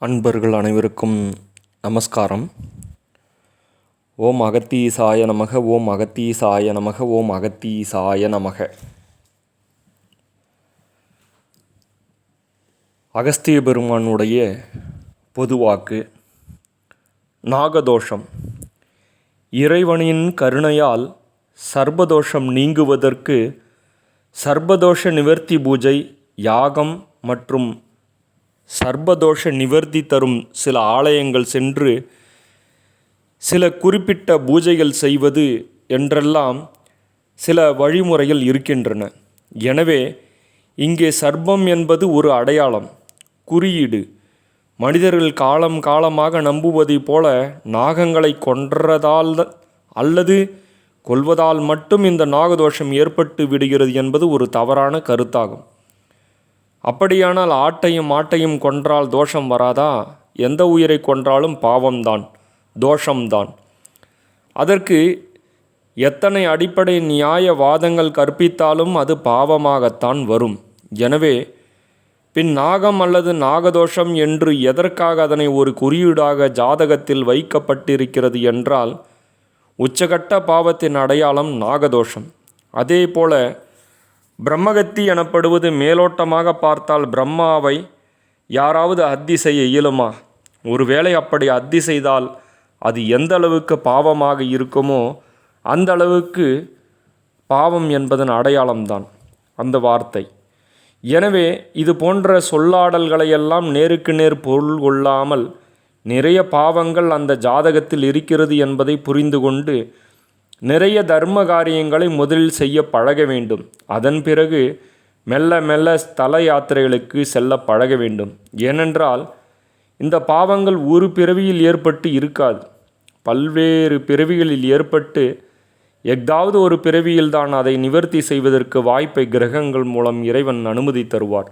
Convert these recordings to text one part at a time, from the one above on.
அன்பர்கள் அனைவருக்கும் நமஸ்காரம். ஓம் அகத்தீசாய நமக, ஓம் அகத்தீசாய நமக, ஓம் அகத்தீசாய நமக. அகஸ்திய பெருமானுடைய பொதுவாக்கு. நாகதோஷம். இறைவனின் கருணையால் சர்பதோஷம் நீங்குவதற்கு சர்பதோஷ நிவர்த்தி பூஜை, யாகம் மற்றும் சர்பதோஷ நிவர்த்தி தரும் சில ஆலயங்கள் சென்று சில குறிப்பிட்ட பூஜைகள் செய்வது என்றெல்லாம் சில வழிமுறைகள் இருக்கின்றன. எனவே இங்கே சர்ப்பம் என்பது ஒரு அடையாளம், குறியீடு. மனிதர்கள் காலம் காலமாக நம்புவதைப் போல நாகங்களை கொன்றதால் அல்லது கொல்வதால் மட்டும் இந்த நாகதோஷம் ஏற்பட்டு விடுகிறது என்பது ஒரு தவறான கருத்தாகும். அப்படியானால் ஆட்டையும் மாட்டையும் கொன்றால் தோஷம் வராதா? எந்த உயிரை கொன்றாலும் பாவம்தான், தோஷம்தான். அதற்கு எத்தனை அடிப்படை நியாய வாதங்கள் கற்பித்தாலும் அது பாவமாகத்தான் வரும். எனவே பின் நாகம் அல்லது நாகதோஷம் என்று எதற்காக அதனை ஒரு குறியீடாக ஜாதகத்தில் வைக்கப்பட்டிருக்கிறது என்றால், உச்சகட்ட பாவத்தின் அடையாளம் நாகதோஷம். அதே போல பிரம்மகத்தி எனப்படுவது மேலோட்டமாக பார்த்தால் பிரம்மாவை யாராவது அத்தி செய்ய இயலுமா? ஒருவேளை அப்படி அத்தி செய்தால் அது எந்த அளவுக்கு பாவமாக இருக்குமோ அந்த அளவுக்கு பாவம் என்பதன் அடையாளம்தான் அந்த வார்த்தை. எனவே இது போன்ற சொல்லாடல்களையெல்லாம் நேருக்கு நேர் பொருள் கொள்ளாமல் நிறைய பாவங்கள் அந்த ஜாதகத்தில் இருக்கிறது என்பதை புரிந்து கொண்டு நிறைய தர்ம காரியங்களை முதலில் செய்ய பழக வேண்டும். அதன் பிறகு மெல்ல மெல்ல ஸ்தல யாத்திரைகளுக்கு செல்ல பழக வேண்டும். ஏனென்றால் இந்த பாவங்கள் ஒரு பிறவியில் ஏற்பட்டு இருக்காது, பல்வேறு பிறவிகளில் ஏற்பட்டு எதாவது ஒரு பிறவியில்தான் அதை நிவர்த்தி செய்வதற்கு வாய்ப்பை கிரகங்கள் மூலம் இறைவன் அனுமதி தருவார்.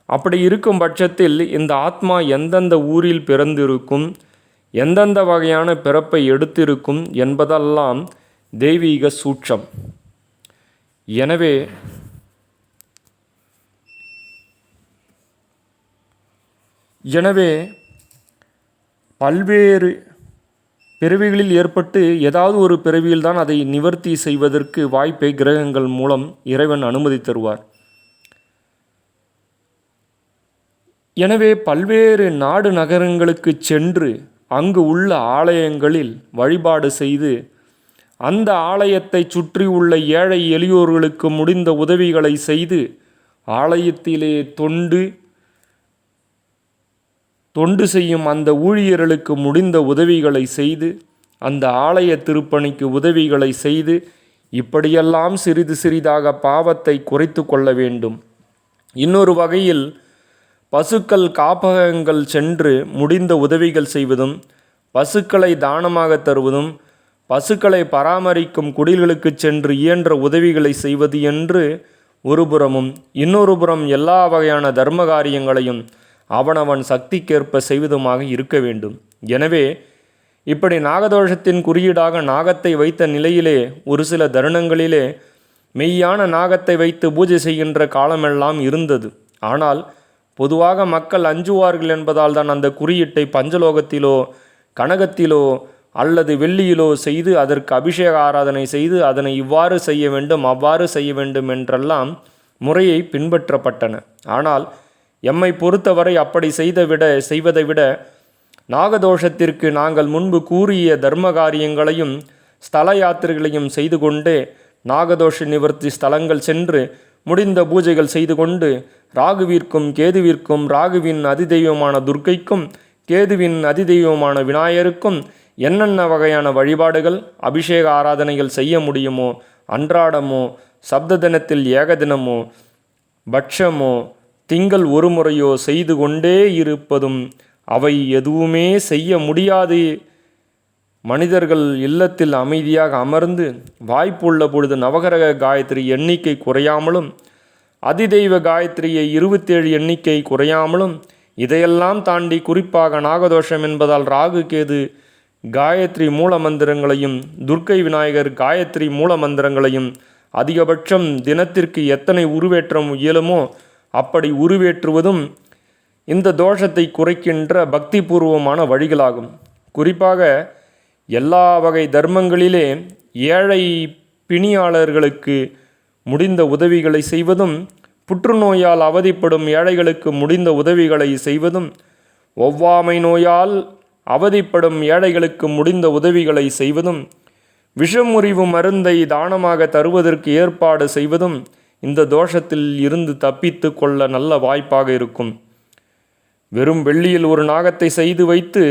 அப்படி இருக்கும் பட்சத்தில் இந்த ஆத்மா எந்தெந்த ஊரில் பிறந்திருக்கும், எந்தெந்த வகையான பிறப்பை எடுத்திருக்கும் என்பதெல்லாம் தெய்வீக சூட்சம். எனவே பல்வேறு பிறவிகளில் ஏற்பட்டு ஏதாவது ஒரு பிறவியில்தான் அதை நிவர்த்தி செய்வதற்கு வாய்ப்பை கிரகங்கள் மூலம் இறைவன் அனுமதி தருவார். எனவே பல்வேறு நாடு நகரங்களுக்கு சென்று அங்கு உள்ள ஆலயங்களில் வழிபாடு செய்து அந்த ஆலயத்தை சுற்றி உள்ள ஏழை எளியோர்களுக்கு முடிந்த உதவிகளை செய்து ஆலயத்திலே தொண்டு செய்யும் அந்த ஊழியர்களுக்கு முடிந்த உதவிகளை செய்து அந்த ஆலய திருப்பணிக்கு உதவிகளை செய்து இப்படியெல்லாம் சிறிது சிறிதாக பாவத்தை குறைத்து கொள்ள வேண்டும். இன்னொரு வகையில் பசுக்கள் காப்பகங்கள் சென்று முடிந்த உதவிகள் செய்வதும், பசுக்களை தானமாக தருவதும், பசுக்களை பராமரிக்கும் குடில்களுக்கு சென்று இயன்ற உதவிகளை செய்வது என்று ஒரு புறமும், இன்னொரு புறம் எல்லா வகையான தர்ம காரியங்களையும் அவனவன் சக்திக்கேற்ப செய்வதுமாக இருக்க வேண்டும். எனவே இப்படி நாகதோஷத்தின் குறியீடாக நாகத்தை வைத்த நிலையிலே ஒரு சில தருணங்களிலே மெய்யான நாகத்தை வைத்து பூஜை செய்கின்ற காலமெல்லாம் இருந்தது. ஆனால் பொதுவாக மக்கள் அஞ்சுவார்கள் என்பதால் தான் அந்த குறியீட்டை பஞ்சலோகத்திலோ கனகத்திலோ அல்லது வெள்ளியிலோ செய்து அதற்கு அபிஷேக ஆராதனை செய்து அதனை இவ்வாறு செய்ய வேண்டும் அவ்வாறு செய்ய வேண்டும் என்றெல்லாம் முறையை பின்பற்றப்பட்டன. ஆனால் எம்மை பொறுத்தவரை அப்படி செய்வதை விட நாகதோஷத்திற்கு நாங்கள் முன்பு கூறிய தர்ம காரியங்களையும் ஸ்தல யாத்திரைகளையும் செய்து கொண்டே நாகதோஷ நிவர்த்தி ஸ்தலங்கள் சென்று முடிந்த பூஜைகள் செய்து கொண்டு ராகுவிற்கும் கேதுவிற்கும், ராகுவின் அதிதெய்வமான துர்க்கைக்கும் கேதுவின் அதிதெய்வமான விநாயகருக்கும் என்னென்ன வகையான வழிபாடுகள் அபிஷேக ஆராதனைகள் செய்ய முடியுமோ, அன்றாடமோ, சப்த தினத்தில் ஏகதினமோ, பட்சமோ, திங்கள் ஒரு முறையோ செய்து கொண்டே இருப்பதும், அவை எதுவுமே செய்ய முடியாது மனிதர்கள் இல்லத்தில் அமைதியாக அமர்ந்து வாய்ப்புள்ள பொழுது நவகிரக காயத்ரி எண்ணிக்கை குறையாமலும், அதிதெய்வ காயத்ரியை 27 எண்ணிக்கை குறையாமலும், இதையெல்லாம் தாண்டி குறிப்பாக நாகதோஷம் என்பதால் ராகு கேது காயத்ரி மூல மந்திரங்களையும், துர்க்கை விநாயகர் காயத்ரி மூல மந்திரங்களையும் அதிகபட்சம் தினத்திற்கு எத்தனை உருவேற்றம் இயலுமோ அப்படி உருவேற்றுவதும் இந்த தோஷத்தை குறைக்கின்ற பக்தி பூர்வமான வழிகளாகும். குறிப்பாக எல்லா வகை தர்மங்களிலே ஏழை பிணியாளர்களுக்கு முடிந்த உதவிகளை செய்வதும், புற்றுநோயால் அவதிப்படும் ஏழைகளுக்கு முடிந்த உதவிகளை செய்வதும், ஒவ்வாமை நோயால் அவதிப்படும் ஏழைகளுக்கு முடிந்த உதவிகளை செய்வதும், விஷமுறிவு மருந்தை தானமாக தருவதற்கு ஏற்பாடு செய்வதும் இந்த தோஷத்தில் இருந்து தப்பித்து கொள்ள நல்ல வாய்ப்பாக இருக்கும். வெறும் வெள்ளியில் ஒரு நாகத்தை செய்து வைத்து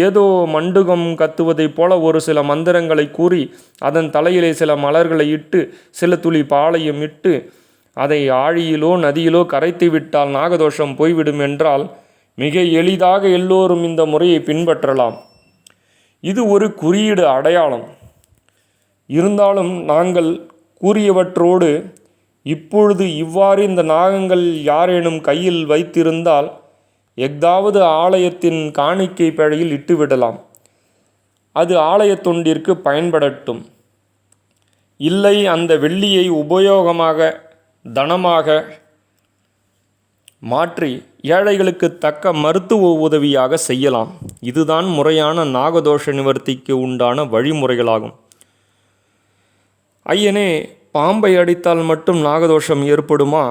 ஏதோ மண்டுகம் கத்துவதைப் போல ஒரு சில மந்திரங்களை கூறி அதன் தலையிலே சில மலர்களை இட்டு சில துளி பாலையும் இட்டு அதை ஆழியிலோ நதியிலோ கரைத்து விட்டால் நாகதோஷம் போய்விடும் என்றால் மிக எளிதாக எல்லோரும் இந்த முறையை பின்பற்றலாம். இது ஒரு குறியீடு, அடையாளம். இருந்தாலும் நாங்கள் கூறியவற்றோடு இப்பொழுது இவ்வாறு இந்த நாகங்கள் யாரேனும் கையில் வைத்திருந்தால் எஃதாவது ஆலயத்தின் காணிக்கை பேழையில் இட்டுவிடலாம். அது ஆலய தொண்டிற்கு பயன்படட்டும். இல்லை, அந்த வெள்ளியை உபயோகமாக தனமாக மாற்றி ஏழைகளுக்கு தக்க மருத்துவ உதவியாக செய்யலாம். இதுதான் முறையான நாகதோஷ நிவர்த்திக்கு உண்டான வழிமுறைகளாகும். ஐயனே, பாம்பை அடித்தால் மட்டும் நாகதோஷம் ஏற்படுமா?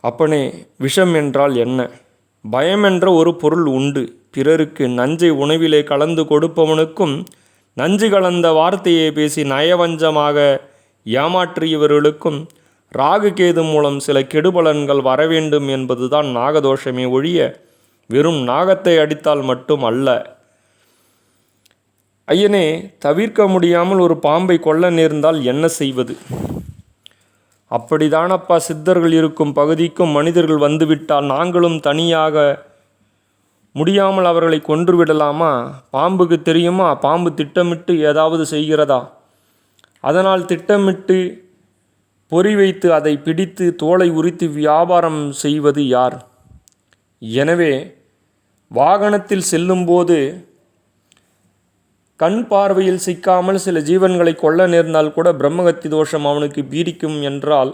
அப்பனே, விஷம் என்றால் என்ன? பயம் என்ற ஒரு பொருள் உண்டு. பிறருக்கு நஞ்சை உணவிலே கலந்து கொடுப்பவனுக்கும் நஞ்சு கலந்த வார்த்தையை பேசி நயவஞ்சமாக ஏமாற்றியவர்களுக்கும் ராகு கேது மூலம் சில கெடுபலன்கள் வரவேண்டும் என்பதுதான் நாகதோஷமே ஒழிய வெறும் நாகத்தை அடித்தால் மட்டும் அல்ல. ஐயனே, தவிர்க்க முடியாமல் ஒரு பாம்பை கொல்ல நேர்ந்தால் என்ன செய்வது? அப்படிதானப்பா, சித்தர்கள் இருக்கும் பகுதிக்கும் மனிதர்கள் வந்துவிட்டால் நாங்களும் தனியாக முடியாமல் அவர்களை கொன்று விடலாமா? பாம்புக்கு தெரியுமா பாம்பு திட்டமிட்டு ஏதாவது செய்கிறதா? அதனால் திட்டமிட்டு பொறி வைத்து அதை பிடித்து தோலை உரித்து வியாபாரம் செய்வது யார்? எனவே வாகனத்தில் செல்லும்போது கண் பார்வையில் சிக்காமல் சில ஜீவன்களை கொல்ல நேர்ந்தால் கூட பிரம்மகத்தி தோஷம் அவனுக்கு பீடிக்கும் என்றால்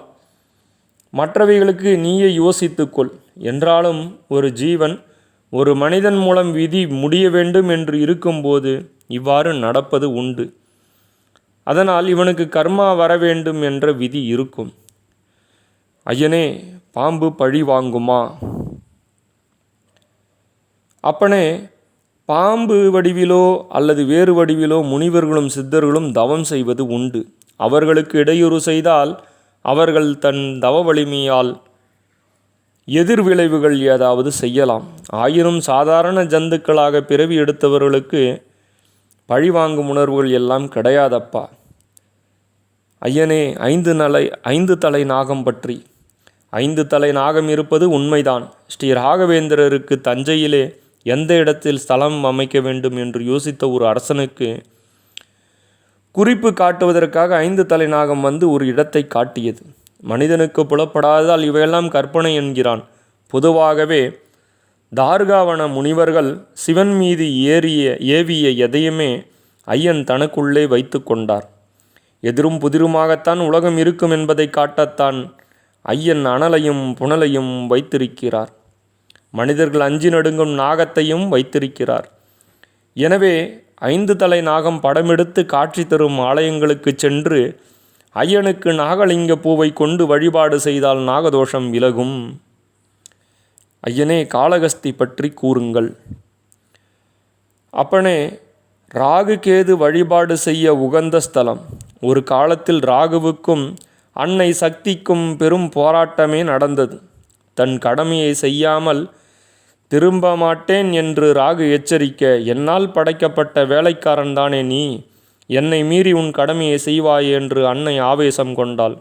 மற்றவைகளுக்கு நீயே யோசித்துக்கொள். என்றாலும் ஒரு ஜீவன் ஒரு மனிதன் மூலம் விதி முடிய வேண்டும் என்று இருக்கும்போது இவ்வாறு நடப்பது உண்டு. அதனால் இவனுக்கு கர்மா வர வேண்டும் என்ற விதி இருக்கும். ஐயனே, பாம்பு பழி வாங்குமா? அப்பனே, பாம்பு வடிவிலோ அல்லது வேறு வடிவிலோ முனிவர்களும் சித்தர்களும் தவம் செய்வது உண்டு. அவர்களுக்கு இடையூறு செய்தால் அவர்கள் தன் தவ வலிமையால் எதிர்விளைவுகள் ஏதாவது செய்யலாம். ஆயினும் சாதாரண ஜந்துக்களாக பிறவி எடுத்தவர்களுக்கு பழிவாங்கும் உணர்வுகள் எல்லாம் கிடையாதப்பா. ஐயனே, 5 தலை நாகம் பற்றி. 5 தலை நாகம் இருப்பது உண்மைதான். ஸ்ரீ ராகவேந்திரருக்கு தஞ்சையிலே எந்த இடத்தில் ஸ்தலம் அமைக்க வேண்டும் என்று யோசித்த ஒரு அரசனுக்கு குறிப்பு காட்டுவதற்காக 5 தலை நாகம் வந்து ஒரு இடத்தை காட்டியது. மனிதனுக்கு புலப்படாததால் இவையெல்லாம் கற்பனை என்கிறான். பொதுவாகவே தார்காவன முனிவர்கள் சிவன் மீது ஏவிய எதையுமே ஐயன் தனக்குள்ளே வைத்து கொண்டார். எதிரும் புதிருமாகத்தான் உலகம் இருக்கும் என்பதை காட்டத்தான் ஐயன் அனலையும் புனலையும் வைத்திருக்கிறார். மனிதர்கள் அஞ்சி நடுங்கும் நாகத்தையும் வைத்திருக்கிறார். எனவே 5 தலை நாகம் படமெடுத்து காட்சி தரும் ஆலயங்களுக்கு சென்று ஐயனுக்கு நாகலிங்க பூவை கொண்டு வழிபாடு செய்தால் நாகதோஷம் விலகும். ஐயனே, காளகஸ்தி பற்றி கூறுங்கள். அப்பனே, ராகு கேது வழிபாடு செய்ய உகந்த ஸ்தலம். ஒரு காலத்தில் ராகுவுக்கும் அன்னை சக்திக்கும் பெரும் போராட்டமே நடந்தது. தன் கடமையை செய்யாமல் திரும்ப மாட்டேன் என்று ராகு எச்சரிக்க, என்னால் படைக்கப்பட்ட வேலைக்காரன் தானே நீ, என்னை மீறி உன் கடமையை செய்வாய் என்று அன்னை ஆவேசம் கொண்டாள்.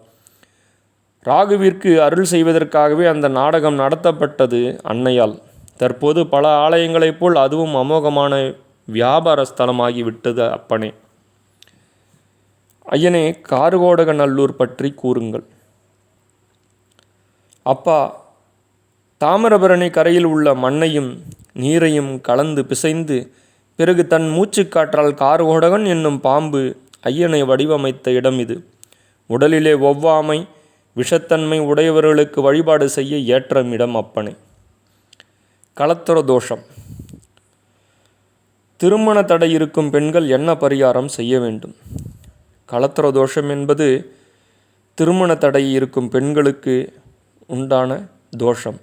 ராகுவிற்கு அருள் செய்வதற்காகவே அந்த நாடகம் நடத்தப்பட்டது அன்னையால். தற்போது பல ஆலயங்களைப் போல் அதுவும் அமோகமான வியாபார ஸ்தலமாகிவிட்டது. அப்பனே, ஐயனே, கார்கோடகநல்லூர் பற்றி கூறுங்கள். அப்பா, தாமிரபரணி கரையில் உள்ள மண்ணையும் நீரையும் கலந்து பிசைந்து பிறகு தன் மூச்சுக்காற்றால் கார்கோடகன் என்னும் பாம்பு ஐயனை வடிவமைத்த இடம் இது. உடலிலே ஒவ்வாமை விஷத்தன்மை உடையவர்களுக்கு வழிபாடு செய்ய ஏற்ற இடம் அப்பனே. களத்திர தோஷம். திருமண தடை இருக்கும் பெண்கள் என்ன பரிகாரம் செய்ய வேண்டும்? களத்திர தோஷம் என்பது திருமண தடை இருக்கும் பெண்களுக்கு உண்டான தோஷம்.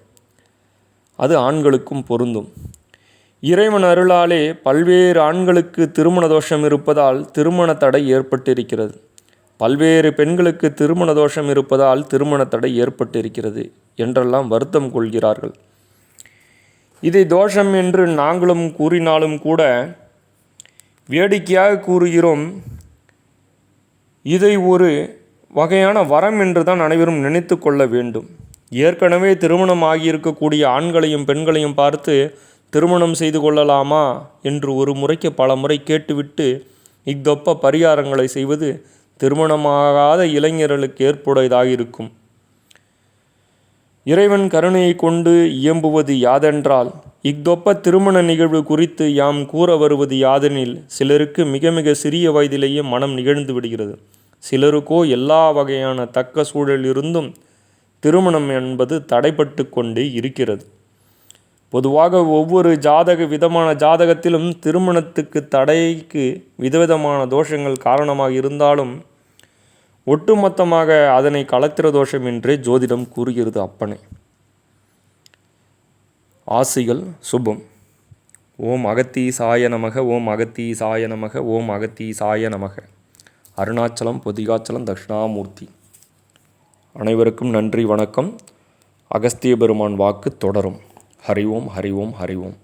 அது ஆண்களுக்கும் பொருந்தும். இறைவன் அருளாலே பல்வேறு ஆண்களுக்கு திருமண தோஷம் இருப்பதால் திருமண தடை ஏற்பட்டிருக்கிறது. பல்வேறு பெண்களுக்கு திருமண தோஷம் இருப்பதால் திருமண தடை ஏற்பட்டிருக்கிறது என்றெல்லாம் வருத்தம் கொள்கிறார்கள். இதை தோஷம் என்று நாங்களும் கூறினாலும் கூட வேடிக்கையாக கூறுகிறோம். இதை ஒரு வகையான வரம் என்று தான் அனைவரும் நினைத்து கொள்ள வேண்டும். ஏற்கனவே திருமணம் ஆகியிருக்கக்கூடிய ஆண்களையும் பெண்களையும் பார்த்து திருமணம் செய்து கொள்ளலாமா என்று ஒரு முறைக்கு பல முறை கேட்டுவிட்டு இத்தொப்ப பரிகாரங்களை செய்வது திருமணமாகாத இளைஞர்களுக்கு ஏற்புடையதாக இருக்கும். இறைவன் கருணையை கொண்டு இயம்புவது யாதென்றால், இத்தொப்ப திருமண நிகழ்வு குறித்து யாம் கூற வருவது யாதெனில், சிலருக்கு மிக மிக சிறிய வயதிலேயே மனம் நிகழ்ந்து விடுகிறது. சிலருக்கோ எல்லா வகையான தக்க சூழலிருந்தும் திருமணம் என்பது தடைப்பட்டு கொண்டே இருக்கிறது. பொதுவாக ஒவ்வொரு விதமான ஜாதகத்திலும் திருமணத்துக்கு தடைக்கு விதவிதமான தோஷங்கள் காரணமாக இருந்தாலும் ஒட்டுமொத்தமாக அதனை களத்திர தோஷம் என்றே ஜோதிடம் கூறுகிறது. அப்பனே ஆசிகள் சுபம். ஓம் அகத்தீசாய நமக. ஓம் அகத்தீசாய நமக. ஓம் அகத்தீசாய நமக. அருணாச்சலம், பொதிகாச்சலம், தட்சிணாமூர்த்தி. அனைவருக்கும் நன்றி, வணக்கம். அகஸ்திய பெருமான் வாக்கு தொடரும். ஹரி ஓம், ஹரி ஓம், ஹரி ஓம்.